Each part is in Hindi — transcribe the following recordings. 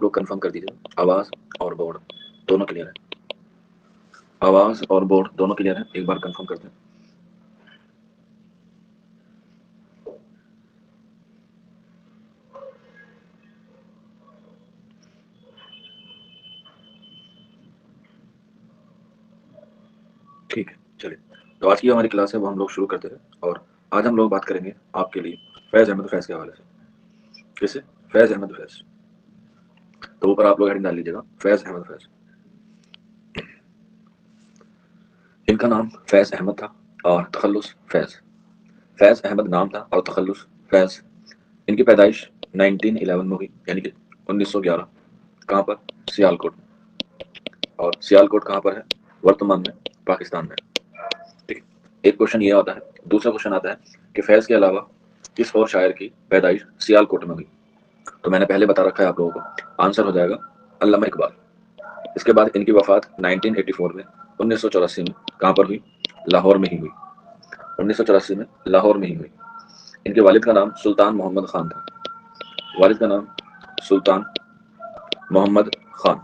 आप लोग कंफर्म कर दीजिए, आवाज़ और बोर्ड दोनों क्लियर है? आवाज़ और बोर्ड दोनों क्लियर है? एक बार कंफर्म कर दें। ठीक है, चलिए। तो आज की हमारी क्लास है वो हम लोग शुरू करते हैं, और आज हम लोग बात करेंगे आपके लिए फैज़ अहमद फैज़ के हवाले से। किससे? फैज़ अहमद फैज़। तो ऊपर आप लोग हेडिंग डाल लीजिएगा, फैज़ अहमद फैज़। इनका नाम फैज़ अहमद था और तखल्लुस फैज़। फैज़ अहमद नाम था और तखल्लुस फैज़। इनकी पैदाइश 1911 में हुई, यानी कि 1911। कहाँ पर? सियालकोट में। और सियालकोट कहाँ पर है? वर्तमान में पाकिस्तान में। ठीक है, एक क्वेश्चन ये आता है। दूसरा क्वेश्चन आता है कि फैज़ के अलावा किस और शायर की पैदाइश सियालकोट में हुई? तो मैंने पहले बता रखा है आप लोगों को, आंसर हो जाएगा अल्लामा इकबाल। इसके बाद इनकी वफात 1984 में 1984 में कहाँ पर हुई? लाहौर में ही हुई। 1984 में लाहौर में ही हुई। इनके वालिद का नाम सुल्तान मोहम्मद खान था। वालिद का नाम सुल्तान मोहम्मद खान।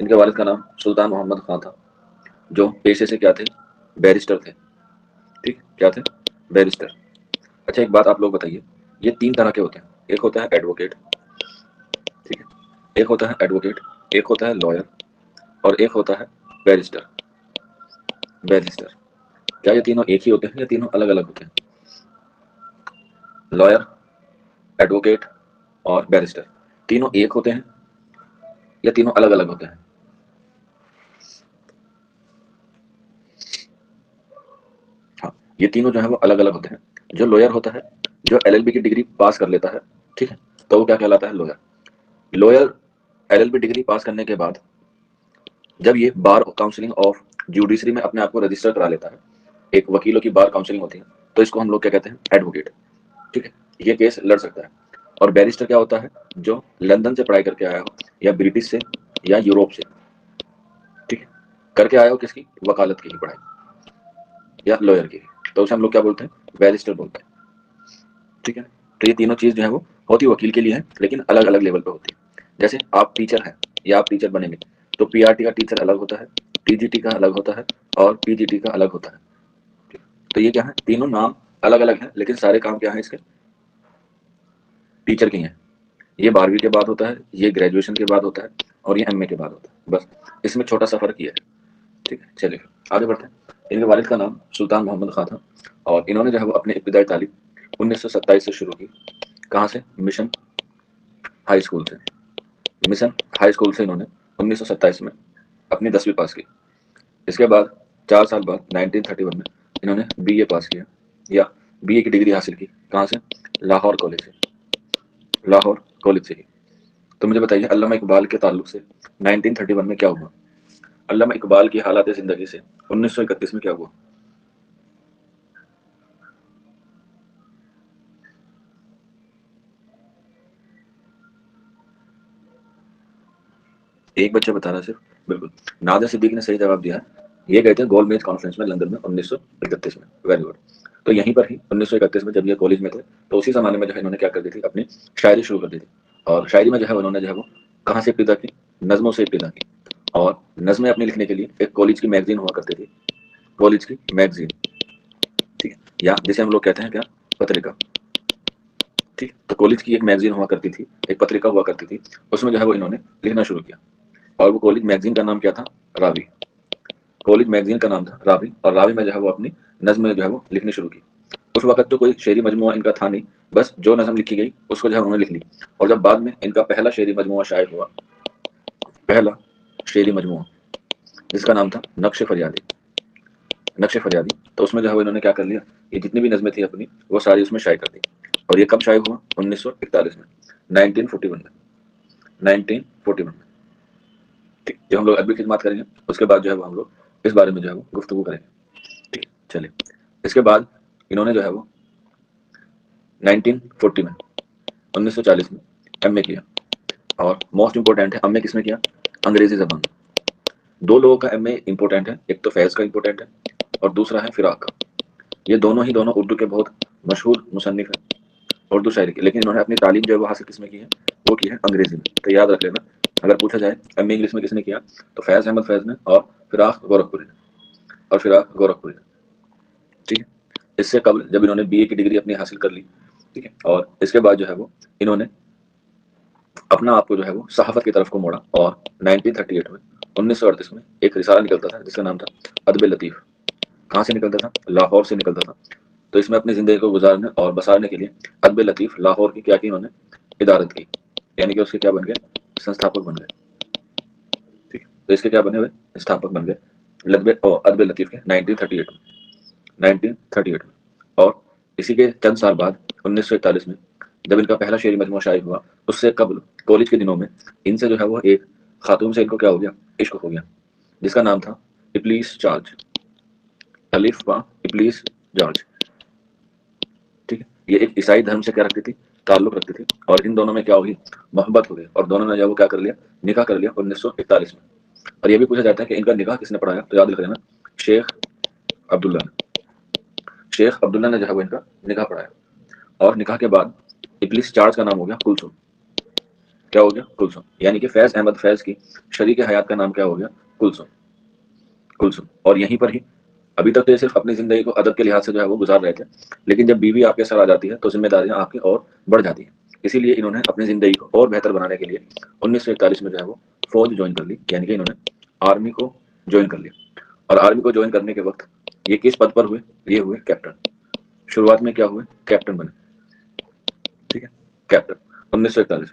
इनके वालिद का नाम सुल्तान मोहम्मद खान था, जो पेशे से क्या थे? बैरिस्टर थे। ठीक, क्या थे? बैरिस्टर। अच्छा, एक बात आप लोग बताइए, ये तीन तरह के होते हैं। एक होता है एडवोकेट, ठीक है, एक होता है एडवोकेट, एक होता है लॉयर, और एक होता है बैरिस्टर। बैरिस्टर, क्या ये तीनों एक ही होते हैं या तीनों अलग अलग होते हैं? लॉयर, एडवोकेट और बैरिस्टर तीनों एक होते हैं या तीनों अलग अलग होते हैं? हाँ, ये तीनों जो है वो अलग अलग होते हैं। जो लॉयर होता है, जो एलएलबी की डिग्री पास कर लेता है, ठीक है, तो वो क्या कहलाता है? लॉयर। लॉयर एलएलबी डिग्री पास करने के बाद जब ये बार काउंसिलिंग ऑफ जुडिशरी में अपने आप को रजिस्टर करा लेता है, एक वकीलों की बार काउंसिलिंग होती है, तो इसको हम लोग क्या कहते हैं? एडवोकेट। ठीक है, ये केस लड़ सकता है। और बैरिस्टर क्या होता है? जो लंदन से पढ़ाई करके आया हो, या ब्रिटिश से, या यूरोप से, ठीक है, करके आया हो किसकी? वकालत की ही पढ़ाई, या लॉयर की, तो उसे हम लोग क्या बोलते हैं? बैरिस्टर बोलते हैं। ठीक है, तो ये तीनों चीज जो है वो होती वकील के लिए है, लेकिन अलग अलग लेवल पे होती है। जैसे आप टीचर हैं या आप टीचर बनेंगे, तो पीआरटी का टीचर अलग होता है, टीजीटी का अलग होता है, और पीजीटी का अलग होता है। तो ये क्या है? तीनों नाम अलग अलग हैं, लेकिन सारे काम क्या है इसके? टीचर के हैं। ये 12वीं के बाद होता है, ये ग्रेजुएशन के बाद होता है, और ये एमए के बाद होता है। बस इसमें छोटा सा फर्क ये है। ठीक है, चलिए आगे बढ़ते हैं। इनके वालिद का नाम सुल्तान मोहम्मद खान था, और इन्होंने जो है वो अपनी इब्तिदाई तालीम 1927 से शुरू की। कहाँ से? मिशन हाई स्कूल से। मिशन हाई स्कूल से इन्होंने 1927 में अपनी 10वीं पास की। इसके बाद 4 साल बाद 1931 में इन्होंने बीए पास किया, या बीए की डिग्री हासिल की। कहाँ से? लाहौर कॉलेज से। लाहौर कॉलेज से ही। तो मुझे बताइए, अल्लामा इकबाल के ताल्लुक से 1931 में क्या हुआ? अल्लामा इकबाल की हालात जिंदगी से 1931 में क्या हुआ? एक बच्चा बता रहा है सिर्फ। बिल्कुल, नादिर सिद्दीकी ने सही जवाब दिया है। ये गए थे गोलमेज कॉन्फ्रेंस में लंदन में 1931 में। Very good. तो यहीं पर ही 1931 में जब ये कॉलेज में थे, तो उसी जमाने में जो है इन्होंने क्या कर दी थी? अपनी शायरी शुरू कर दी थी। और शायरी में जो है उन्होंने जो है वो कहाँ से इब्तिदा की? नज़मों से इब्तिदा की। और नज़में अपनी लिखने के लिए एक कॉलेज की मैगजीन हुआ करती थी, कॉलेज की मैगजीन, ठीक है, या जिसे हम लोग कहते हैं क्या? पत्रिका। ठीक, तो कॉलेज की एक मैगजीन हुआ करती थी, एक पत्रिका हुआ करती थी, उसमें जो है वो इन्होंने लिखना शुरू किया। और वो कॉलेज मैगजीन का नाम क्या था? रावी। कॉलेज मैगजीन का नाम था रावी, और रावी में जो है वो अपनी नज़्म जो है वो लिखनी शुरू की। उस वक्त तो कोई शेरी मजमुआ इनका था नहीं, बस जो नज़म लिखी गई उसको जो है उन्होंने लिख ली। और जब बाद में इनका पहला शेरी मजमुआ शाये हुआ, पहला शेरी मजमुआ, जिसका नाम था नक्श फरियादी, नक्श फरियादी, तो उसमें जो है वो इन्होंने क्या कर लिया? ये जितनी भी नज़में थी अपनी, वो सारी उसमें शाये कर दी। और ये कब शाये हुआ? 1941 में, 1941 में, 1941 में। ठीक, जब हम लोग अदबी खिदमत करेंगे उसके बाद जो है वो हम लोग इस बारे में जो है वो गुफ्तगू करेंगे। ठीक, चलिए। इसके बाद इन्होंने जो है वो 1940 में, 1940 में एमए किया। और मोस्ट इंपॉर्टेंट है, एमए किसमें किया? अंग्रेजी जबान में। दो लोगों का एमए इंपॉर्टेंट है, एक तो फैज़ का इंपॉर्टेंट है, और दूसरा है फिराक का। ये दोनों ही दोनों उर्दू के बहुत मशहूर मुसन्निफ हैं, उर्दू शायरी के, लेकिन इन्होंने अपनी तालीम जो है वो हासिल किसमें की है? वो की है अंग्रेजी में। तो याद रख लेना, अगर पूछा जाए एमए इंग्लिश में किसने किया, तो फैज अहमद फैज ने और फिराक गोरखपुरी ने। ठीक है। इससे कबल जब इन्होंने बीए की डिग्री अपनी हासिल कर ली, ठीक है, और इसके बाद जो है वो इन्होंने अपना आपको जो है वो सहाफत की तरफ को मोड़ा, और 1938 में 1938 में एक रिसाला निकलता था जिसका नाम था अदब लतीफ़। कहाँ से निकलता था? लाहौर से निकलता था। तो इसमें अपनी ज़िंदगी को गुजारने और बसारने के लिए अदब लतीफ़ लाहौर की क्या की इन्होंने इदारत की, यानी कि उसके क्या बन गए? संस्थापक बन गए। ठीक है। तो इसके क्या बने हुए? स्थापक बन गए अदब लतीफ़ के 1938 में। और इसी के चंद साल बाद 1941 में जब इनका पहला शेरी मजमूआ शाये हुआ, उससे कबल कॉलेज के दिनों में इनसे जो है वो एक खातून से इनको क्या हो गया? इश्क हो गया, जिसका नाम था इब्लीस जॉर्ज। अलिफ बा इब्लीस जॉर्ज। ठीक है। ये एक ईसाई धर्म से क्या रखती थी? ताल्लुक रखती थी, और इन दोनों में क्या होगी? मोहब्बत हो गई, और दोनों ने जो है वो क्या कर लिया? निकाह कर लिया 1941 में। और ये भी पूछा जाता है कि इनका निकाह किसने पढ़ाया, तो याद रख लेना शेख अब्दुल्ला ने। शेख अब्दुल्ला ने जो है वो इनका निकाह पढ़ाया, और निकाह के बाद इब्लीस जॉर्ज का नाम हो गया कुलसुम। क्या हो गया? कुलसुम। यानी कि फैज अहमद फैज की शरीक हयात का नाम क्या हो गया? कुलसुम। कुलसुम। और यहीं पर ही अभी तक तो ये सिर्फ अपनी जिंदगी को अदब के लिहाज से जो है वो गुजार रहे थे, लेकिन जब बीवी आपके सर आ जाती है तो जिम्मेदारियां आपकी और बढ़ जाती हैं। इसीलिए इन्होंने अपनी जिंदगी को और बेहतर बनाने के लिए 1941 में जो है वो फौज ज्वाइन कर ली, यानी कि इन्होंने आर्मी को ज्वाइन कर लिया। और आर्मी को ज्वाइन करने के वक्त ये किस पद पर हुए? ये हुए कैप्टन। शुरुआत में क्या हुए? कैप्टन बने। ठीक है, कैप्टन 1941।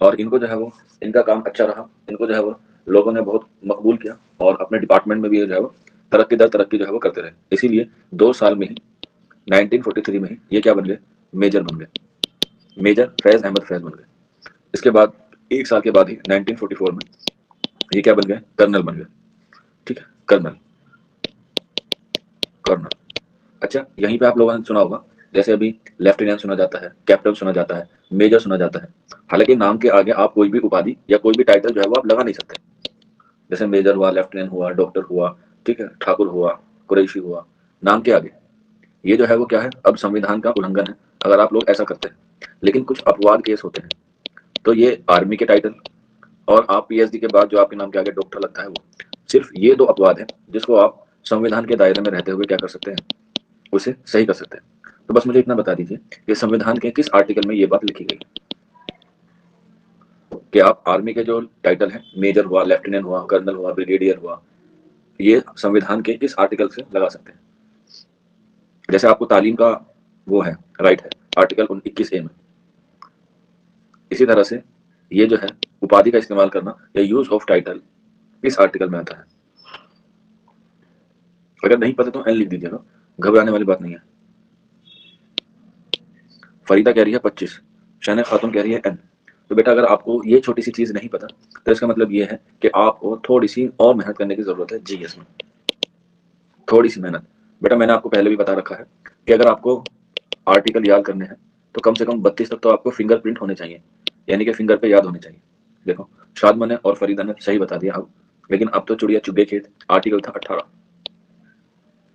और इनको जो है वो इनका काम अच्छा रहा, इनको जो है वो लोगों ने बहुत मकबूल किया, और अपने डिपार्टमेंट में भी जो है वो तरक्की दर तरक्की जो है वो करते रहे। इसीलिए 2 साल में ही 1943 में ही ये क्या बन गए? मेजर बन गए। मेजर फैज अहमद फैज बन गए। इसके बाद 1 साल के बाद ही 1944 में ये क्या बन गए? कर्नल बन गए। ठीक है, कर्नल। कर्नल। अच्छा, यहीं पे आप लोगों ने सुना होगा, जैसे अभी लेफ्टिनेंट सुना जाता है, कैप्टन सुना जाता है, मेजर सुना जाता है। हालांकि नाम के आगे आप कोई भी उपाधि या कोई भी टाइटल जो है वो आप लगा नहीं सकते। जैसे मेजर हुआ, लेफ्टिनेंट हुआ, डॉक्टर हुआ, ठीक है, ठाकुर हुआ, कुरैशी हुआ, नाम के आगे। ये जो है वो क्या है? अब संविधान का उल्लंघन है अगर आप लोग ऐसा करते हैं। लेकिन कुछ अपवाद केस होते हैं, तो ये आर्मी के टाइटल और आप पीएचडी के बाद जो आपके नाम के आगे डॉक्टर लगता है, वो सिर्फ ये 2 अपवाद है जिसको आप संविधान के दायरे में रहते हुए क्या कर सकते हैं? उसे सही कर सकते हैं। तो बस मुझे इतना बता दीजिए कि संविधान के किस आर्टिकल में ये बात लिखी गई कि आप आर्मी के जो टाइटल है, मेजर हुआ, लेफ्टिनेंट हुआ, कर्नल हुआ, ब्रिगेडियर हुआ, ये संविधान के किस आर्टिकल से लगा सकते हैं? जैसे आपको तालीम का वो है, राइट है, आर्टिकल 21A में। इसी तरह से ये जो है उपाधि का इस्तेमाल करना या यूज ऑफ टाइटल किस आर्टिकल में आता है? अगर नहीं पता तो एन लिख दीजिएगा, घबराने वाली बात नहीं है। फरीदा कह रही है 25, शहना खातून कह रही है एन। तो बेटा अगर आपको ये छोटी सी चीज नहीं पता, तो इसका मतलब ये है कि आपको थोड़ी सी और मेहनत करने की जरूरत है जीएस में। थोड़ी सी मेहनत। बेटा मैंने आपको पहले भी बता रखा है कि अगर आपको आर्टिकल याद करने हैं तो कम से कम 32 तक तो आपको फिंगरप्रिंट होने चाहिए, यानी कि फिंगर पे याद होने चाहिए। देखो, शादमा ने और फरीदा ने सही बता दिया अब, लेकिन अब तो चुड़िया चुगे खेत। आर्टिकल था 18।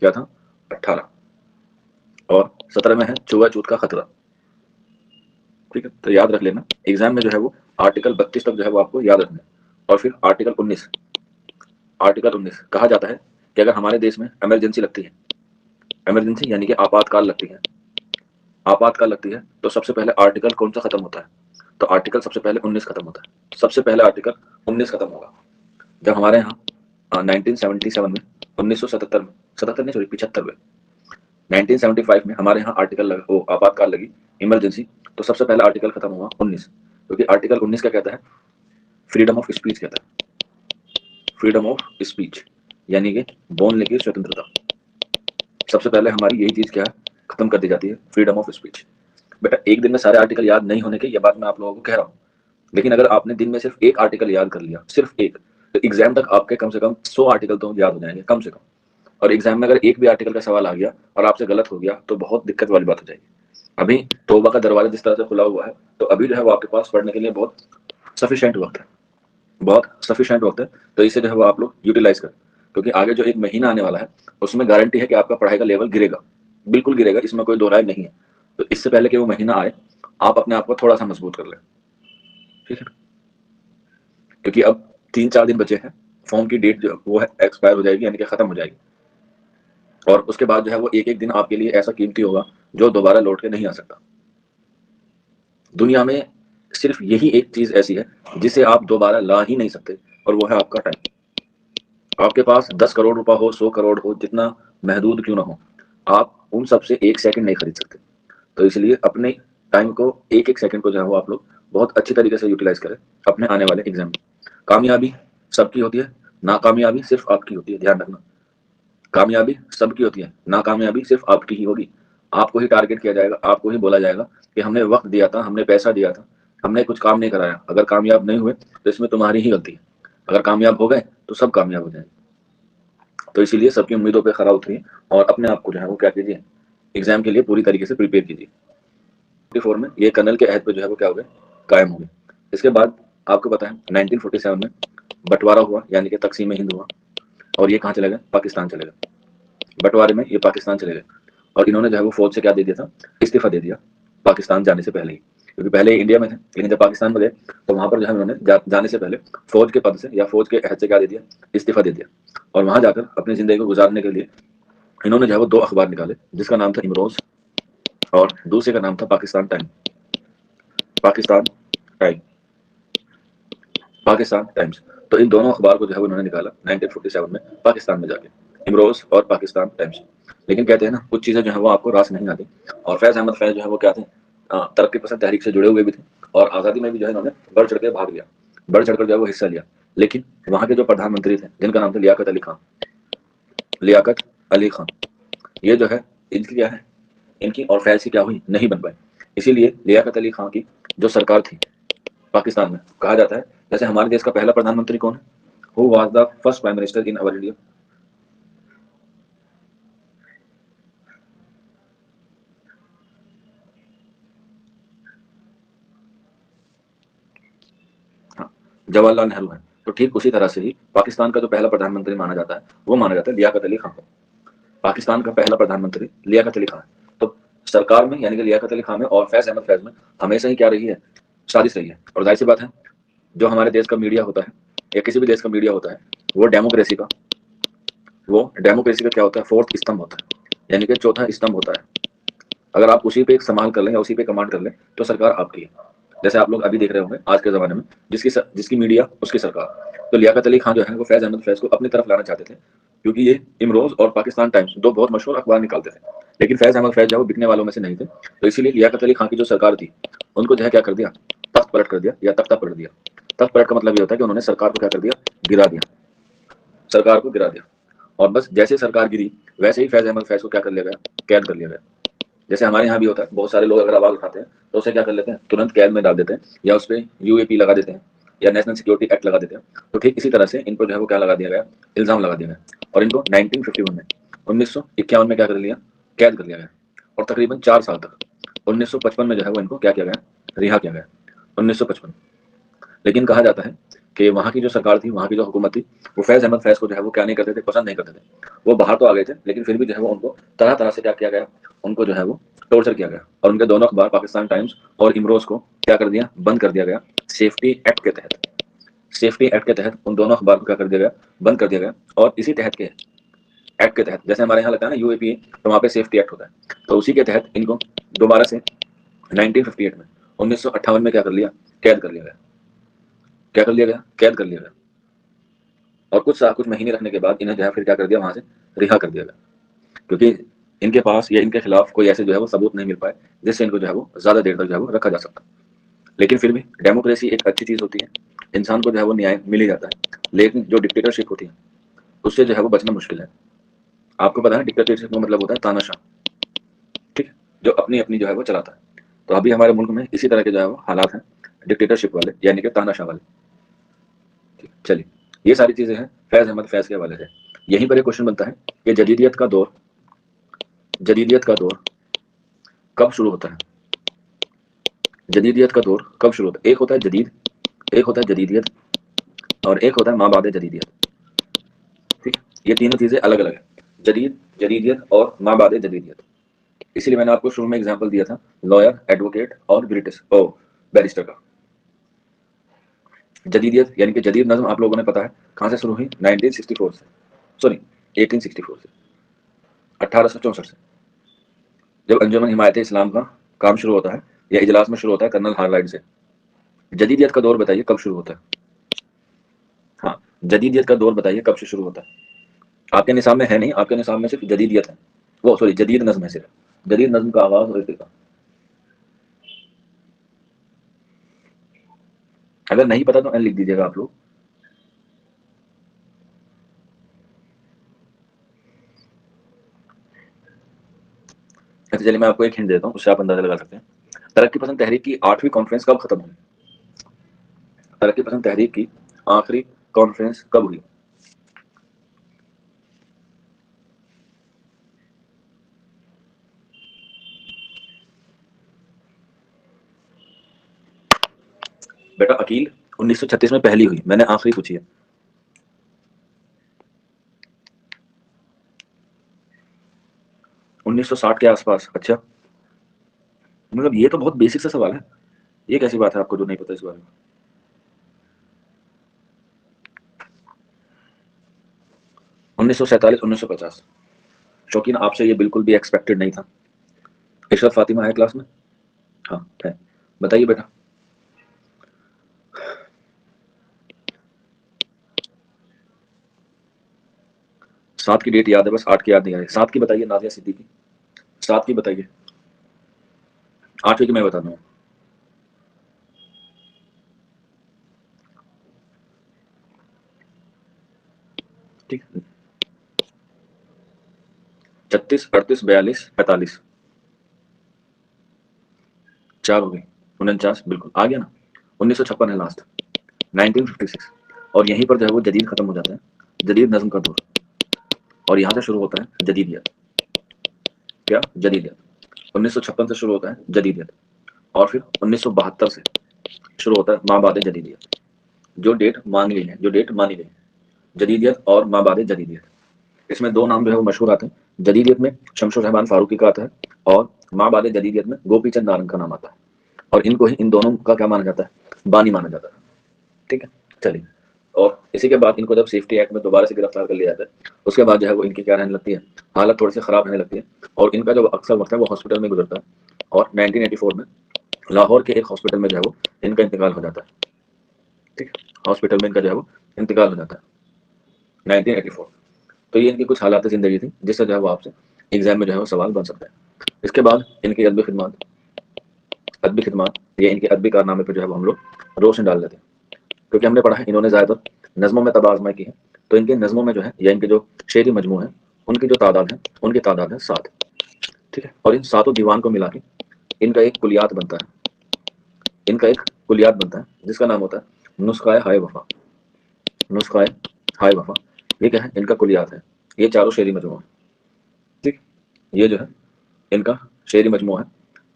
क्या था? 18। और 17 में है छुआछूत का खतरा। ठीक है, तो याद रख लेना, एग्जाम में जो है वो आर्टिकल 32 तक जो है वो आपको याद रखना है। और फिर आर्टिकल 19। आर्टिकल 19 कहा जाता है कि अगर हमारे देश में इमरजेंसी लगती है, इमरजेंसी यानी कि आपातकाल लगती है, आपातकाल लगती है, तो सबसे पहले आर्टिकल कौन सा खत्म होता है? तो आर्टिकल सबसे पहले 19 खत्म होता है। सबसे पहले आर्टिकल 19 खत्म होगा। जब हमारे यहाँ 1977 में, 1977 में, 77 नहीं सॉरी 75 में, 1975 में हमारे यहाँ आर्टिकल वो आपातकाल लगी, इमरजेंसी, तो सबसे पहला आर्टिकल खत्म हुआ 19, क्योंकि आर्टिकल 19 क्या कहता है? फ्रीडम ऑफ स्पीच कहता है। फ्रीडम ऑफ स्पीच यानी कि बोलने की स्वतंत्रता। सबसे पहले हमारी यही चीज क्या है? खत्म कर दी जाती है, फ्रीडम ऑफ स्पीच। बेटा एक दिन में सारे आर्टिकल याद नहीं होने के, ये बात मैं आप लोगों को कह रहा हूँ, लेकिन अगर आपने दिन में सिर्फ एक आर्टिकल याद कर लिया, सिर्फ एक, तो एग्जाम तक आपके कम से कम 100 आर्टिकल तो याद हो जाएंगे कम से कम। और एग्जाम में अगर एक भी आर्टिकल का सवाल आ गया और आपसे गलत हो गया तो बहुत दिक्कत वाली बात हो जाएगी। अभी तौबा का दरवाजा जिस तरह से खुला हुआ है, तो अभी जो है वो आपके पास पढ़ने के लिए बहुत सफिशिएंट वक्त है, बहुत सफिशिएंट वक्त है। तो इसे जो है वो आप लोग यूटिलाइज करें, क्योंकि आगे जो एक महीना आने वाला है उसमें गारंटी है कि आपका पढ़ाई का लेवल गिरेगा, बिल्कुल गिरेगा, इसमें कोई दो राय नहीं है। तो इससे पहले कि वो महीना आए, आप अपने आप को थोड़ा सा मजबूत कर लें। ठीक है, क्योंकि अब 3-4 दिन बचे हैं, फॉर्म की डेट जो वो है एक्सपायर हो जाएगी, यानी कि खत्म हो जाएगी। और उसके बाद जो है वो एक-एक दिन आपके लिए ऐसा कीमती होगा जो दोबारा लौट के नहीं आ सकता। दुनिया में सिर्फ यही एक चीज ऐसी है जिसे आप दोबारा ला ही नहीं सकते, और वो है आपका टाइम। आपके पास 10 करोड़ रुपया हो, 100 करोड़ हो, जितना महदूद क्यों ना हो, आप उन सबसे 1 सेकंड नहीं खरीद सकते। तो इसलिए अपने टाइम को, एक-एक सेकंड को जो है वो आप लोग बहुत अच्छी तरीके से यूटिलाइज करें अपने आने वाले एग्जाम में। कामयाबी सबकी होती है, नाकामयाबी सिर्फ आपकी होती है, ध्यान रखना। कामयाबी सबकी होती है, नाकामयाबी सिर्फ आपकी ही होगी। आपको ही टारगेट किया जाएगा, आपको ही बोला जाएगा कि हमने वक्त दिया था, हमने पैसा दिया था, हमने कुछ काम नहीं कराया। अगर कामयाब नहीं हुए तो इसमें तुम्हारी ही गलती है, अगर कामयाब हो गए तो सब कामयाब हो जाएंगे। तो इसीलिए सबकी उम्मीदों पर खरा उतरिए और अपने आप को जो है वो क्या कीजिए, एग्जाम के लिए पूरी तरीके से प्रिपेयर कीजिए। 1944 में ये कर्नल के अहद पे जो है वो क्या हो गए, कायम हो गए। इसके बाद आपको पता है 1947 में बंटवारा हुआ, यानी कि तकसीम हिंद हुआ, और ये कहाँ चले गए, पाकिस्तान चले गए। बंटवारे में ये पाकिस्तान चले गए और इन्होंने जो है वो फौज से क्या दे दिया था, इस्तीफा दे दिया पाकिस्तान जाने से पहले ही। क्योंकि पहले इंडिया में थे, लेकिन जब पाकिस्तान में गए तो वहां पर जो है उन्होंने जाने से पहले फौज के पद से या फौज के अहद से क्या दे दिया, इस्तीफा दे दिया। और वहां जाकर अपनी जिंदगी को गुजारने के लिए इन्होंने जो है वो 2 अखबार निकाले, जिसका नाम था इमरोज और दूसरे का नाम था Pakistan time. Pakistan time, Pakistan times. तो इन दोनों अखबार को जो है उन्होंने निकाला 1947 में पाकिस्तान में जाके, इमरोज और पाकिस्तान टाइम्स। लेकिन कहते हैं ना, कुछ चीजें जो है वो आपको रास नहीं आती। और फैज अहमद फैज जो है वो क्या थे, तरक्की पसंद तहरीक से जुड़े हुए भी थे, और आज़ादी में भी जो है इन्होंने बढ़ चढ़ के भाग लिया, बढ़ चढ़कर जो है वो हिस्सा लिया। लेकिन वहाँ के जो प्रधानमंत्री थे, जिनका नाम था लियाकत अली खान, लियाकत अली खान, ये जो है इनकी क्या है, इनकी और फैज की क्या हुई, नहीं बन पाई। इसीलिए लियाकत अली खान की जो सरकार थी पाकिस्तान में, कहा जाता है जैसे हमारे देश का पहला प्रधानमंत्री कौन है, who was the first prime minister in our India. हाँ, जवाहरलाल नेहरू है। तो ठीक उसी तरह से ही पाकिस्तान का जो पहला प्रधानमंत्री माना जाता है, वो माना जाता है लियाकत अली खान को। पाकिस्तान का पहला प्रधानमंत्री लियाकत अली खान। तो सरकार में, यानी कि लियाकत अली खान में और फैज अहमद फैज में हमेशा ही क्या रही है, साजिश रही है। और जाहिर सी बात है, जो हमारे देश का मीडिया होता है या किसी भी देश का मीडिया होता है, वो डेमोक्रेसी का क्या होता है, फोर्थ स्तंभ होता है, यानी कि चौथा स्तंभ होता है। अगर आप उसी पे एक संभाल कर लें या उसी पे कमांड कर लें तो सरकार आपकी है। जैसे आप लोग अभी देख रहे होंगे आज के ज़माने में, जिसकी मीडिया उसकी सरकार। तो लियाकत अली खान जो है वो फैज़ अहमद फैज़ को अपनी तरफ लाना चाहते थे, क्योंकि ये इमरोज़ और पाकिस्तान टाइम्स 2 बहुत मशहूर अखबार निकालते थे। लेकिन फैज़ अहमद फैज़ जो है वो बिकने वालों में से नहीं थे। तो इसीलिए लियाकत अली खान की जो सरकार थी, उनको जो है क्या कर दिया, तख्त पलट कर दिया या तख्ता पलट दिया। तख्त पलट का मतलब ये होता है कि उन्होंने सरकार को क्या कर दिया, गिरा दिया, सरकार को गिरा दिया। और बस जैसे सरकार गिरी, वैसे ही फैज़ अहमद फैज़ को क्या कर लिया गया, कैद कर लिया गया। जैसे हमारे यहाँ भी होता है, बहुत सारे लोग अगर आवाज उठाते हैं तो उसे क्या कर लेते हैं, तुरंत कैद में डाल देते हैं, या उस पर यूएपी लगा देते हैं या नेशनल सिक्योरिटी एक्ट लगा देते हैं। तो ठीक इसी तरह से इन पर जो है वो क्या लगा दिया गया, इल्जाम लगा दिया गया। और इनको 1951 में, 1951 में क्या कर लिया, कैद कर लिया गया, और तकरीबन 4 साल तक 1955 में जो है वो इनको क्या किया गया, रिहा किया गया, 1955। लेकिन कहा जाता है कि वहाँ की जो सरकार थी, वहाँ की जो हुकूमत थी, वो फैज़ अहमद फैज़ को जो है वो क्या नहीं करते थे, पसंद नहीं करते थे। वो बाहर तो आ गए थे, लेकिन फिर भी जो है वो उनको तरह तरह से क्या किया गया, उनको जो है वो टॉर्चर किया गया। और उनके दोनों अखबार पाकिस्तान टाइम्स और इमरोज को क्या कर दिया, बंद कर दिया गया, सेफ्टी एक्ट के तहत। सेफ्टी एक्ट के तहत उन दोनों अखबार को क्या कर दिया गया, बंद कर दिया गया। और इसी तहत के एक्ट के तहत, जैसे हमारे यहाँ लगता है ना यूएपी, तो वहाँ पे सेफ्टी एक्ट होता है, तो उसी के तहत इनको दोबारा से 1958 में, 1958 में क्या कर लिया, कैद कर लिया गया। क्या कर लिया गया, कैद कर लिया गया। और कुछ महीने रखने के बाद इन्हें जो है फिर क्या कर दिया, वहां से रिहा कर दिया गया, क्योंकि इनके पास या इनके खिलाफ कोई ऐसे जो है वो सबूत नहीं मिल पाए जिससे इनको जो है वो ज्यादा देर तक जो है वो रखा जा सकता। लेकिन फिर भी डेमोक्रेसी एक अच्छी चीज होती है, इंसान को जो है वो न्याय मिल ही जाता है। लेकिन जो डिक्टेटरशिप होती है उससे जो है वो बचना मुश्किल है। आपको पता है डिक्टेटरशिप का मतलब होता है तानाशाह, ठीक है, जो अपनी अपनी जो है वो चलाता है। तो अभी हमारे मुल्क में इसी तरह के जो है वो हालात हैं, डिक्टेटरशिप वाले, यानी कि तानाशाह वाले। चलिए, ये सारी चीजें हैं फैज अहमद फैज के हवाले से। यहीं पर एक क्वेश्चन बनता है कि जदीदियत का दौर कब शुरू होता है, जदीदियत का दौर कब शुरू होता है। एक होता है जदीद, एक होता है जदीदियत, और एक होता है माँ बाद जदीदियत। ठीक है, ये तीनों चीजें अलग अलग है, जदीद, जदीदियत और माँ बाद जदीदियत। इसीलिए मैंने आपको शुरू में एग्जाम्पल दिया था लॉयर, एडवोकेट और ब्रिटिश ओ बैरिस्टर का। जदीदियत यानी कि जदीद नज़्म आप लोगों ने पता है कहाँ से शुरू हुई, 1964 से, सॉरी 1864 से, 1864 से, जब अंजुमन हिमायत इस्लाम का काम शुरू होता है या इजलास में शुरू होता है कर्नल हार्लाइट से। जदीदियत का दौर बताइए कब शुरू होता है? हाँ, जदीदियत का दौर बताइए कब से शुरू होता है? आपके निसाब में है नहीं, आपके निसाब में सिर्फ जदीदियत है, वो सॉरी जदीद नज़्म है सिर्फ, जदीद नज़्म का आगाज और इर्तिका। अगर नहीं पता तो एन लिख दीजिएगा आप लोग। अच्छा चलिए मैं आपको एक हिंट देता हूँ, उससे आप अंदाजा लगा सकते हैं। तरक्की पसंद तहरीक की 8वीं कॉन्फ्रेंस कब खत्म हुई? तरक्की पसंद तहरीक की आखिरी कॉन्फ्रेंस कब हुई? बेटा अकील 1936 में पहली हुई, मैंने आखिरी पूछी है। 1960 के आसपास। अच्छा, मतलब ये तो बहुत बेसिक सा सवाल है, ये कैसी बात है आपको जो नहीं पता इस बारे में? 1947 1950। शौकीन आपसे ये बिल्कुल भी एक्सपेक्टेड नहीं था। इशरत फातिमा है क्लास में? हाँ है, बताइए बेटा। 7 की डेट याद है, बस 8 की याद नहीं आ रही। 7 की बताइए नाजिया सिद्दीकी, 7 की बताइए। 8वीं की मैं बता दूँ। ठीक, 36 38 42 45, 4 हो गई, 49 बिल्कुल आ गया ना। 1956 है लास्ट, 1956, और यहीं पर जो है वो जदीद खत्म हो जाता है, जदीद नज्म का दौर, और यहाँ से शुरू होता है जदीदियत। क्या जदीदियत? 1956 से शुरू होता है जदीदियत, और फिर 1972 से शुरू होता है माबाद जदीदियत। जो डेट मान ली है, जो डेट मानी गई है, जदीदियत और माबाद जदीदियत, इसमें दो नाम जो है वो मशहूर आते हैं। जदीदियत में शमशुर रहमान फारूकी का आता है, और माबाद जदीदियत में गोपी चंद नारंग का नाम आता है, और इनको ही, इन दोनों का क्या माना जाता है, बानी माना जाता है। ठीक है, चलिए। और इसी के बाद इनको जब सेफ्टी एक्ट में दोबारा से गिरफ्तार कर लिया जाता है, उसके बाद जो है वो इनकी क्या रहने लगती है, हालत थोड़ी सी खराब रहने लगती है, और इनका जो अक्सर वक्त है वो हॉस्पिटल में गुजरता है, और 1984 में लाहौर के एक हॉस्पिटल में जो है वो इनका इंतकाल हो जाता है। ठीक है, हॉस्पिटल में इनका जो है वो इंतकाल हो जाता है 1984। तो ये इनकी कुछ हालात जिंदगी थी जिससे जो है वो आपसे एग्जाम में जो है वो सवाल बन सकता है। इसके बाद इनकी अदबी खिदमात या इनके अदबी कारनामे पर जो है वो हम लोग रोशनी डाल देते हैं, क्योंकि हमने पढ़ा है इन्होंने ज़्यादातर नज़मों में तबाज़मा की है। तो इनके नज़मों में जो है या इनके जो शेरी मजमू है, उनकी जो तादाद है, उनकी तादाद है 7। ठीक है, और इन सातों दीवान को मिला के इनका एक कुलियात बनता है, इनका एक कुलियात बनता है जिसका नाम होता है नुस्खाए हाय वफा। नुस्खाए हाय वफा, ये क्या है, इनका कुलियात है, ये चारों शेरी मजमू है। ठीक, ये जो है इनका शेरी मजमू है,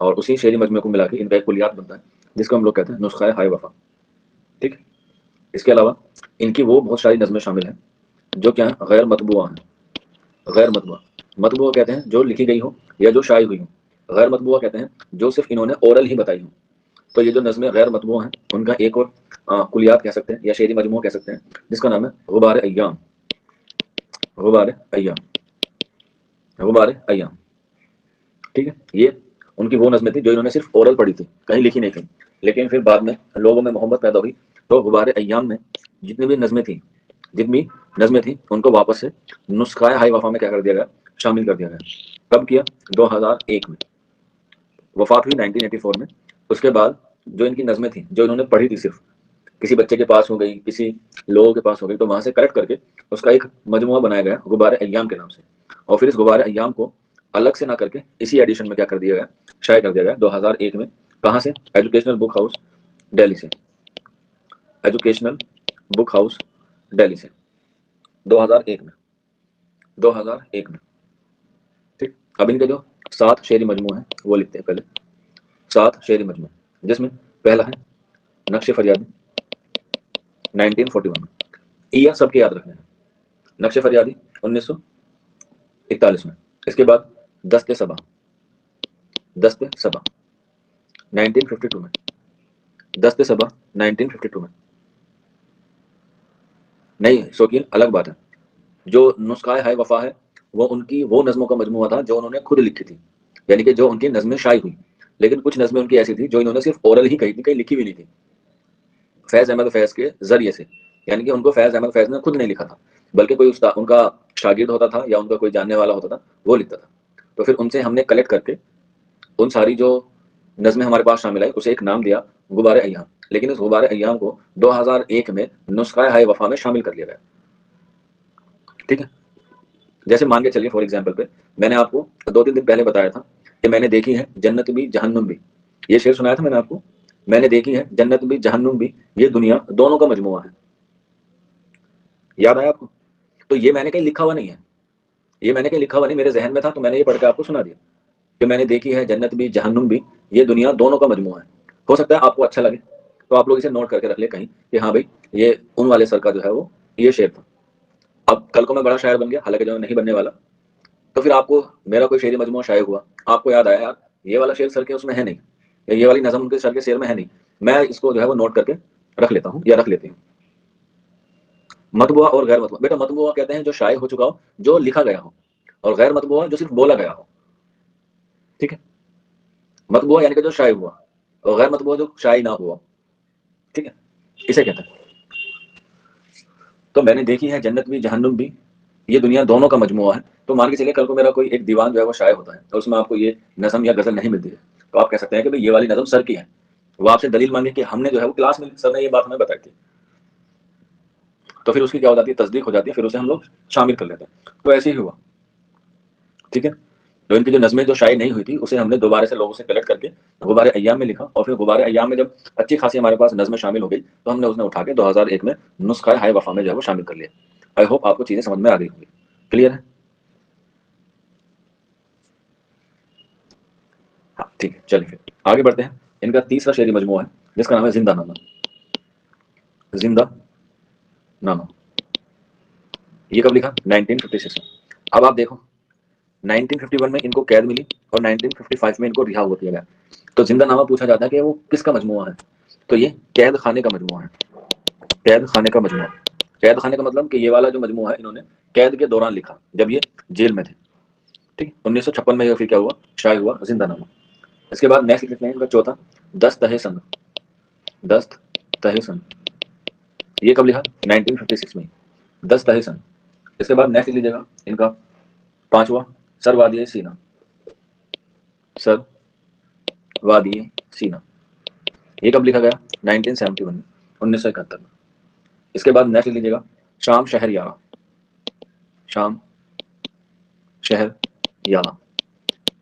और उसी शेरी मजमू को मिला के इनका एक कुलियात बनता है जिसको हम लोग कहते हैं नुस्खाए हाय वफा। ठीक है, इसके अलावा इनकी वो बहुत सारी नज़में शामिल हैं जो क्या है, गैर मतबूआ हैं। गैर मतबूआ, मतबूआ कहते हैं जो लिखी गई हो या जो शाये हुई हो, गैर मतबूआ कहते हैं जो सिर्फ इन्होंने ओरल ही बताई हो। तो ये जो नज़में गैर मतबूआ हैं उनका एक और कुलियात कह सकते हैं या शेरी मजमू कह सकते हैं, जिसका नाम है गुबार अय्याम। गुबार अय्याम, गुबार अय्याम। ठीक है, ये उनकी वो नज़में थी जो इन्होंने सिर्फ ओरल पढ़ी थी, कहीं लिखी नहीं थी, लेकिन फिर बाद में लोगों में मोहब्बत पैदा हुई, तो गुबार अय्याम में जितनी भी नज़में थी, जितनी नज़में थी उनको वापस से नुस्खाए हाय वफा में क्या कर दिया गया, शामिल कर दिया गया। कब किया? 2001 में। वफात हुई 1984 में। उसके बाद जो इनकी नज़में थी जो इन्होंने पढ़ी थी, सिर्फ किसी बच्चे के पास हो गई, किसी लोगों के पास हो गई, तो वहां से कलेक्ट करके उसका एक मजमुआ बनाया गया गुबार अय्याम के नाम से, और फिर इस गुबार अय्याम को अलग से ना करके इसी एडिशन में क्या कर दिया गया, शाये कर दिया गया 2001 में। कहाँ से? एजुकेशनल बुक हाउस दिल्ली से, एजुकेशनल बुक हाउस दिल्ली से, 2001 में, 2001 में। ठीक, अब इनके जो 7 शेरी मजमू हैं वो लिखते हैं पहले। 7 शेरी मजमू, जिसमें पहला है नक्श फरियादी 1941 में, ईयर सबके याद रखने हैं। नक्श फरियादी 1941 में। इसके बाद दस्ते सबा, दस्ते सबा 1952 में, दस्ते सबा 1952 में। नहीं शौकीन अलग बात है। जो नुस्ख़ा है वफ़ा है, वो उनकी वो नज़्मों का मजमूआ था जो उन्होंने खुद लिखी थी, यानी कि जो उनकी नज़्में शाये हुई। लेकिन कुछ नज़्में उनकी ऐसी थी जो इन्होंने सिर्फ़ ओरल ही कही थी, कहीं लिखी भी नहीं थी। फैज़ अहमद फैज़ के ज़रिए से, यानी कि उनको फैज़ अहमद फैज़ ने खुद नहीं लिखा था, बल्कि कोई उस्ता उनका शागिर्द होता था या उनका कोई जानने वाला होता था, वो लिखता था। तो फिर उनसे हमने कलेक्ट करके उन सारी जो नज़्में हमारे पास शामिल आई, उसे एक नाम दिया गुबार अय्याम। लेकिन इस गुबार अय्याम को 2001 में नुस्ख़ा हाय वफ़ा में शामिल कर लिया गया। ठीक है? जैसे मान के चलिए फॉर एग्ज़ाम्पल पे मैंने आपको 2-3 दिन पहले बताया था कि मैंने देखी है जन्नत भी जहन्नुम भी। ये शेर सुनाया था मैंने आपको? मैंने देखी है जन्नत भी जहन्नुम भी, ये दुनिया दोनों का मजमूआ है। याद आया आपको? तो ये मैंने कहीं लिखा हुआ नहीं है। ये मैंने कहीं लिखा हुआ नहीं, मेरे ज़हन में था तो मैंने ये पढ़ के आपको सुना दिया कि मैंने देखी है जन्नत भी जहन्नुम भी, ये दुनिया दोनों का मजमूआ है। हो सकता है आपको अच्छा लगे, तो आप लोग इसे नोट करके रख लें कहीं कि हाँ भाई, ये उन वाले सर का जो है वो ये शेर था। अब कल को मैं बड़ा शायर बन गया, हालाँकि जो मैं नहीं बनने वाला, तो फिर आपको मेरा कोई शेरी मजमूआ शाये हुआ, आपको याद आया यार ये वाला शेर सर के उसमें है नहीं, या ये वाली नज़म उनके सर के शेर में है नहीं। मैं इसको जो है वो नोट करके रख लेता हूँ या रख लेती हूँ। मतबूआ और गैर मतबूआ, बेटा मतबूआ कहते हैं जो शाये हो चुका हो, जो लिखा गया हो, और गैर मतबूआ जो सिर्फ बोला गया हो। ठीक है? मतबूआ यानी कि जो शाये हुआ, और गैर मतबूआ जो शाये ना हुआ। ठीक है? इसे कहते हैं। तो मैंने देखी है जन्नत भी जहन्नुम भी, ये दुनिया दोनों का मजमूआ है। तो मान के चलिए कल को मेरा कोई एक दीवान जो है वो शाये होता है, और उसमें आपको ये नज़म या गज़ल नहीं मिलती है, तो आप कह सकते हैं कि भाई ये वाली नज़म सर की है। वो आपसे दलील मांगे कि हमने जो है वो क्लास में सर ने ये बात हमें बताई थी। तो फिर उसकी क्या हो जाती है, तस्दीक हो जाती है, फिर उसे हम लोग शामिल कर लेते हैं। तो ऐसे ही हुआ। ठीक है? तो इनकी जो नज़में जो शाये नहीं हुई थी, उसे हमने दोबारा से लोगों से कलेक्ट करके गुबार अय्याम में लिखा, और फिर गुबार अय्याम में जब अच्छी खासी हमारे पास नज़में शामिल हो गई, तो हमने उसने उठा के 2001 में नुस्ख़ा हाय वफ़ा में जो है वो शामिल कर लिया। आई होप आपको चीज़ें समझ में आ गई होंगी। क्लियर है? हाँ, ठीक है, चलिए फिर आगे बढ़ते हैं। इनका तीसरा शेरी मजमूआ है, जिसका नाम है ज़िंदानामा। ज़िंदानामा, ये कब लिखा? 1956 में। अब आप देखो 1951 में इनको कैद मिली और 1955 में इनको रिहा हुआ किया गया। तो ज़िंदानामा पूछा जाता है कि वो किसका मजमूआ है? तो ये कैद खाने का मजमूआ है। कैद खाने का मजमूआ। कैद खाने का मतलब कि ये वाला जो मजमूआ है इन्होंने कैद के दौरान लिखा, जब ये जेल में थे। ठीक, 1956 में फिर क्या हुआ, शाये हुआ ज़िंदानामा। इसके बाद नेक्स्ट लिखते हैं इनका चौथा, दस्त तहे संग। दस्त तहे संग, ये कब लिखा? 1956 में, दस्त तहे संग। इसके बाद नेक्स्ट लीजिएगा इनका पांचवा, सर वादिये सीना। सर वादिये सीना, ये कब लिखा गया? 1971 में, 1971 में। इसके बाद नेक्स्ट लीजिएगा शाम शहर यारा। शाम शहर यारा,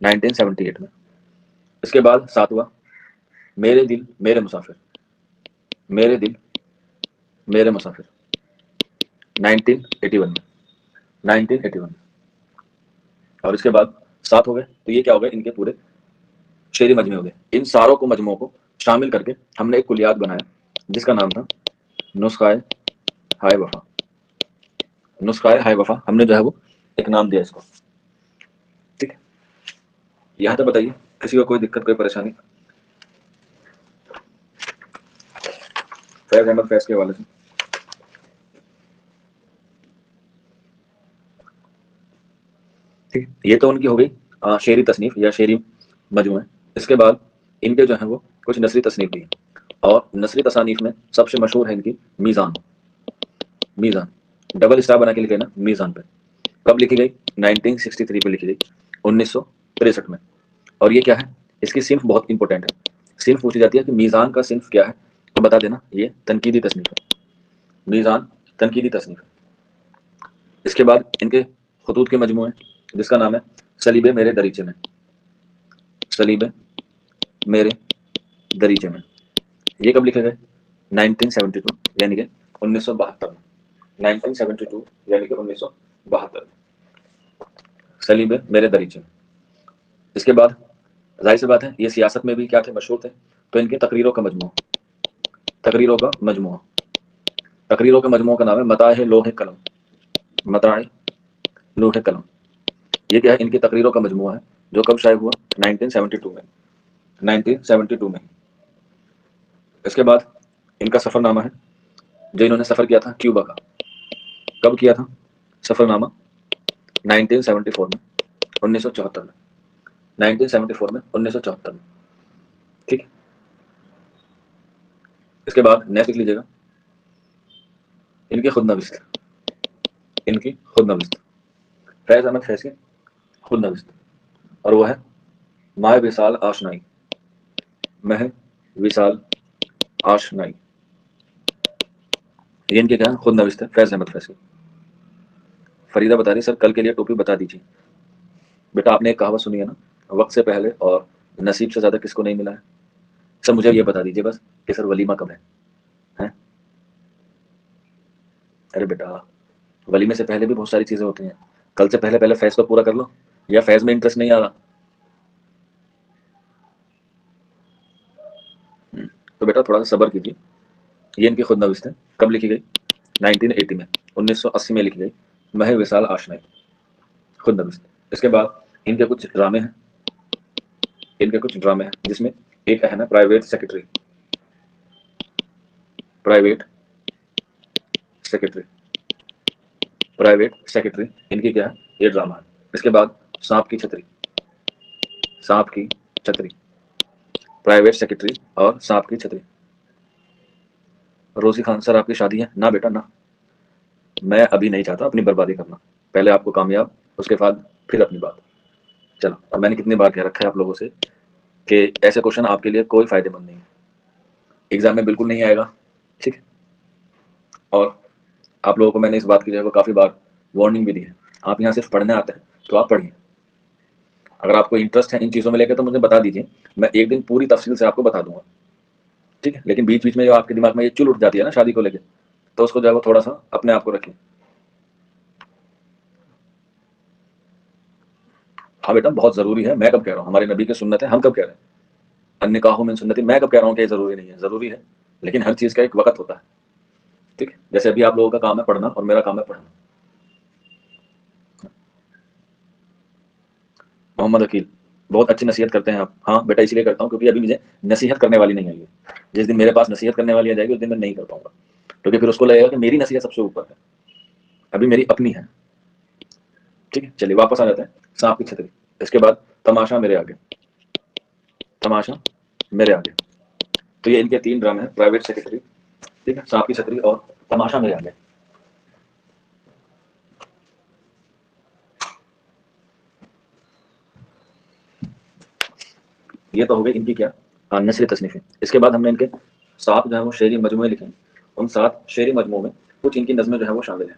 1978 में। इसके बाद सातवां, मेरे दिल मेरे मुसाफिर। मेरे दिल मेरे मुसाफिर, 1981 में। 1981 में। और इसके बाद 7 हो गए। तो ये क्या हो गए, इनके पूरे शेरी मजमे हो गए। इन सारों को मजमों को शामिल करके हमने एक कुलियात बनाया, जिसका नाम था नुस्खाए हाय वफा। नुस्खाए हाय वफा हमने जो है वो एक नाम दिया इसको। ठीक है, यहाँ तक बताइए किसी को कोई दिक्कत कोई परेशानी फैज अहमद फैज के हवाले से? ठीक है, ये तो उनकी हो गई शेरी तसनीफ या शेरी मजमूए। इसके बाद इनके जो है वो कुछ नसरी तसनीफ भी हैं, और नसरी तसानीफ में सबसे मशहूर है इनकी मीज़ान। मीज़ान डबल स्टार बना के लिखे ना मीज़ान पे। कब लिखी गई? 1963 पे लिखी गई, 1963 में। और ये क्या है, इसकी सिन्फ बहुत इंपॉर्टेंट है। सिन्फ पूछी जाती है कि मीज़ान का सिन्फ क्या है, तो बता देना ये तनकीदी तसनीफ है। मीज़ान तनकीदी तसनीफ है। इसके बाद इनके खतूत के मजमूए, जिसका नाम है सलीबे मेरे दरीचे में। सलीबे मेरे दरीचे में, ये कब लिखे गए? 1972 यानी कि 1972 में। 1972 यानी कि 1972 में, सलीबे मेरे दरीचे में। इसके बाद जाहिर सी बात है ये सियासत में भी क्या थे, मशहूर थे। तो इनकी तकरीरों का मजमूआ, तकरीरों का मजमूआ, तकरीरों के मजमूए का नाम है मताए लोहे कलम। मताए लोहे कलम, ये क्या है, इनकी तकरीरों का मजमूआ है, जो कब शाये हुआ? 1972 में। 1972 में। इसके बाद इनका सफरनामा है, जो इन्होंने सफर किया था क्यूबा का। कब किया था सफरनामा? 1974 में, 1974 में, 1974 में, 1974 में। ठीक है, इसके बाद नेक्स्ट लिख लीजिएगा इनके खुद नविस्त, इनकी खुद नविस्त, फैज अहमद फैज की खुद नविस्त, और वो है माह विशाल आशनाई, मह विशाल आशनाई। ये इनके क्या खुद नविस्त है, फैज अहमद फैज की। फरीदा बता रही सर कल के लिए टोपी बता दीजिए। बेटा आपने एक कहावत सुनी है ना, वक्त से पहले और नसीब से ज्यादा किसको नहीं मिला है? सर मुझे ये बता दीजिए बस कि सर वलीमा कब है? हैं? अरे बेटा वलीमे से पहले भी बहुत सारी चीजें होती हैं। कल से पहले पहले फैज को पूरा कर लो, या फैज में इंटरेस्ट नहीं आ रहा? तो बेटा थोड़ा सा सब्र कीजिए। ये इनकी खुद नविस्त है, कब लिखी गई? 1980 में, 1980 में लिखी गई, मह विशाल आशनाई, खुद नविस्त। इसके बाद इनके कुछ ड्रामे हैं, इनके कुछ ड्रामे हैं जिसमें एक है ना private secretary, private secretary, private secretary इनकी क्या है, ये ड्रामा है। इसके बाद सांप की छतरी, सांप की छतरी, प्राइवेट सेक्रेटरी और सांप की छतरी। रोजी खान सर आपकी शादी है? ना बेटा ना, मैं अभी नहीं चाहता अपनी बर्बादी करना, पहले आपको कामयाब, उसके बाद फिर अपनी बात। चलो, और मैंने कितनी बार कह रखा है आप लोगों से कि ऐसे क्वेश्चन आपके लिए कोई फायदेमंद नहीं है, एग्जाम में बिल्कुल नहीं आएगा। ठीक है, और आप लोगों को मैंने इस बात की जो है काफी बार वार्निंग भी दी है। आप यहाँ सिर्फ पढ़ने आते हैं तो आप पढ़िए, अगर आपको इंटरेस्ट है इन चीजों में लेकर तो मुझे बता दीजिए, मैं एक दिन पूरी तफसील से आपको बता दूंगा। ठीक है, लेकिन बीच बीच में जो आपके दिमाग में ये चुल उठ जाती है ना शादी को लेकर, तो उसको जो है वो थोड़ा सा अपने आप को रखिए। हाँ बेटा बहुत जरूरी है, मैं कब कह रहा हूँ हमारे नबी की सुन्नत है, हम कब कह रहे हैं अन्य काहू में सुन्नति, मैं कब कह रहा हूँ कि जरूरी नहीं है, जरूरी है, लेकिन हर चीज का एक वक्त होता है। ठीक है, जैसे अभी आप लोगों का काम है पढ़ना और मेरा काम है पढ़ना। मोहम्मद अकील बहुत अच्छी नसीहत करते हैं आप। हाँ बेटा इसलिए करता हूँ क्योंकि अभी मुझे नसीहत करने वाली नहीं आई है, जिस दिन मेरे पास नसीहत करने वाली आ जाएगी उस दिन मैं नहीं कर पाऊंगा, क्योंकि फिर उसको लगेगा कि मेरी नसीहत सबसे ऊपर है, अभी मेरी अपनी है। ठीक है, चलिए वापस आ जाते हैं सांप की छतरी। इसके बाद तमाशा मेरे आगे, तमाशा मेरे आगे। तो ये इनके तीन ड्रामे हैं, प्राइवेट सेक्रेटरी, ठीक है, सांप की छतरी और तमाशा मेरे आगे। ये तो हो गई इनकी क्या, नसरी तसनीफें। इसके बाद हमने इनके 7 जो है वो शेरी मजमूए लिखे हैं, उन 7 शेरी मजमूओं में कुछ इनकी नज़में जो है वो शामिल है।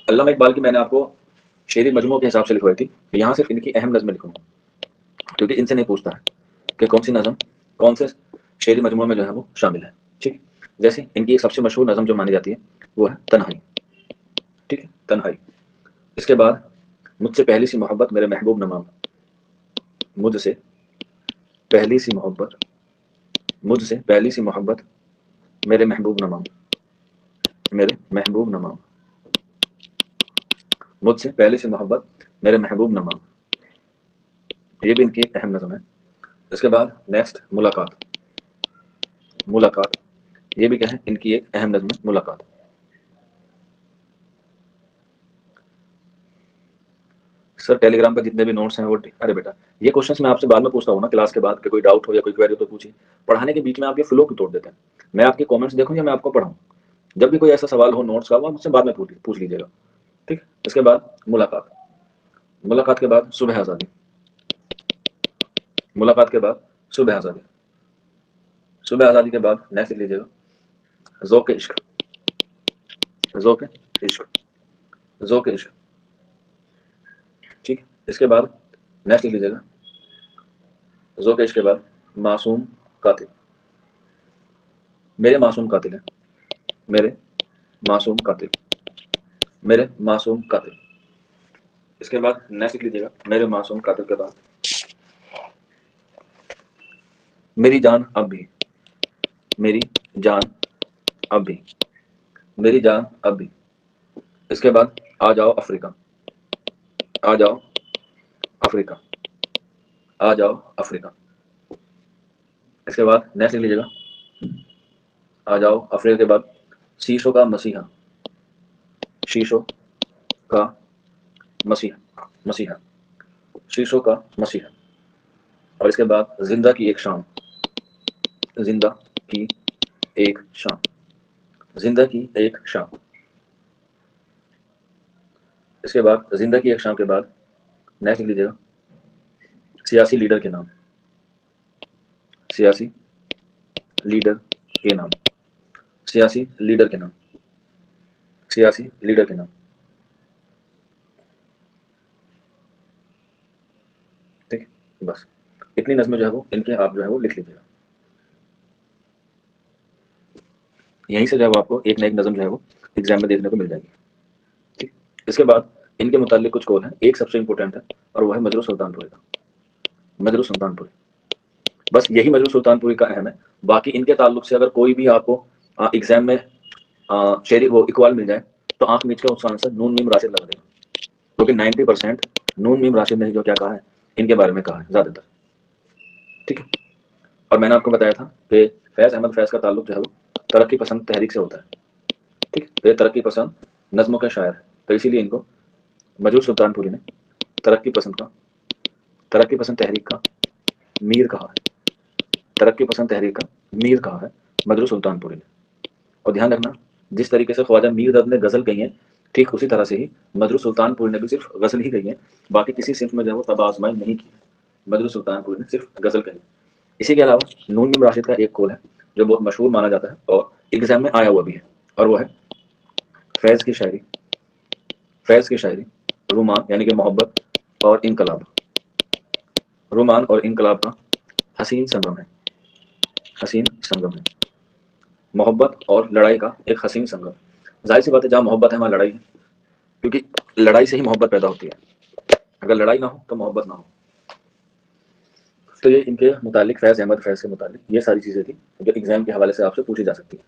अल्लामा इकबाल की मैंने आपको शेरी मजमूओं के हिसाब से लिखवाई थी, यहाँ सिर्फ इनकी अहम नज़में लिखूंगा, क्योंकि इनसे नहीं पूछता है कि कौन सी नज़म कौन से शेरी मजमूए में जो है वो शामिल है। ठीक, जैसे इनकी एक सबसे मशहूर नज़म जो मानी जाती है वो है तन्हाई। ठीक है, तन्हाई। इसके बाद मुझसे पहली सी मोहब्बत मेरे महबूब नमाम, मुझसे पहली सी मोहब्बत, मुझसे पहली सी मोहब्बत मेरे महबूब नमाम, मेरे महबूब नमाम, मुझसे पहली सी मोहब्बत मेरे महबूब नमाम। ये भी इनकी एक अहम नज़म है। इसके बाद नेक्स्ट मुलाकात, मुलाकात, ये भी क्या है इनकी एक अहम नज़म है, मुलाकात। सर टेलीग्राम पर जितने भी नोट्स हैं वो अरे बेटा ये क्वेश्चंस मैं आपसे बाद में पूछता हूँ ना क्लास के बाद, कि कोई डाउट हो या कोई क्वेरी हो तो पूछिए, पढ़ाने के बीच में आप ये फ्लो क्यों तोड़ देते हैं? मैं आपके कमेंट्स देखूँ या मैं आपको पढ़ाऊँ? जब भी कोई ऐसा सवाल हो नोट्स का वो मुझसे बाद में पूछ लीजिएगा। ठीक, इसके बाद मुलाकात, मुलाकात के बाद सुबह आज़ादी, मुलाकात के बाद सुबह आज़ादी, सुबह आज़ादी के बाद नेक्स्ट लिख लीजिएगा ज़ौक़ इश्क, ज़ौक़ इश्क, ज़ौक़ इश्क। ठीक, इसके बाद नेक्स्ट लिख लीजिएगा ज़ौक़ इश्क के बाद मासूम कातिल, मेरे मासूम कातिल है, मेरे मासूम कातिल, मेरे मासूम कातिल। इसके बाद नेक्स्ट लिख लीजिएगा मेरे मासूम कातिल के बाद मेरी जान अब भी, मेरी जान अब भी, मेरी जान अब भी। इसके बाद आ जाओ अफ्रीका, आ जाओ अफ्रीका, आ जाओ अफ्रीका। इसके बाद नेक्स्ट लिख लीजिएगा आ जाओ अफ्रीका के बाद शीशों का मसीहा, शीशों का मसीहा, शीशों का मसीहा। और इसके बाद जिंदा की एक शाम, जिंदा की एक शाम, जिंदा की एक शाम। इसके बाद जिंदा की एक शाम के बाद नेक्स्ट लिख लीजिएगा सियासी लीडर के नाम, सियासी लीडर के नाम, सियासी लीडर के नाम, सियासी लीडर के नाम। ठीक, बस इतनी नज़में जो है वो इनके आप जो है वो लिख लीजिएगा। यहीं से जो है वो आपको एक ना एक नज़म जो है वो एग्जाम में देखने को मिल जाएगी। ठीक, इसके बाद इनके मुतालिक कुछ कौल हैं, एक सबसे इंपॉर्टेंट है और वो है मजरू सुल्तानपुरी का, मजरू सुल्तानपुरी। बस यही मजरू सुल्तानपुरी का अहम है। बाकी इनके ताल्लुक से अगर कोई भी आपको एग्जाम में शेरी वो इकबाल मिल जाए तो आंख मीच कर उसका आंसर नून मीम राशिद लगा देगा, क्योंकि 90% नून मीम राशिद ने जो क्या कहा है इनके बारे में कहा है ज्यादातर। ठीक है, और मैंने आपको बताया था कि फैज़ अहमद फैज़ का ताल्लुक जो है वो तरक्की पसंद तहरीक से होता है। ठीक, तो ये तरक्की पसंद नज़्मों के शायर है, तो इसीलिए इनको मजरू सुल्तानपुरी ने तरक्की पसंद तहरीक का मीर कहा है, तरक्की पसंद तहरीक का मीर कहा है मजरू सुल्तानपुरी ने। और ध्यान रखना, जिस तरीके से ख्वाजा मीर दर्द ने गजल कही है, ठीक उसी तरह से ही मजरू सुल्तानपुरी ने भी सिर्फ गजल ही कही है, बाकी किसी सिंफ में जो है वो तब आजमाई नहीं की है। मजरू सुल्तानपुरी ने सिर्फ गजल कही। इसी के अलावा नून मीम राशिद का एक कौल है जो बहुत मशहूर माना जाता है और एग्जाम में आया हुआ भी है, और वो है फैज़ की शायरी, फैज़ की शायरी रुमान यानी कि मोहब्बत और इनकलाब, रुमान और इनकलाब का हसीन संगम है, हसीन संगम है, मोहब्बत और लड़ाई का एक हसीन संगम। जाहिर सी बात है, जहाँ मोहब्बत है वहाँ लड़ाई है, क्योंकि लड़ाई से ही मोहब्बत पैदा होती है, अगर लड़ाई ना हो तो मोहब्बत ना हो। तो ये इनके मुतालिक फैज़ अहमद फैज़ के मुतालिक ये सारी चीज़ें थी जो एग्जाम के हवाले से आपसे पूछी जा सकती है।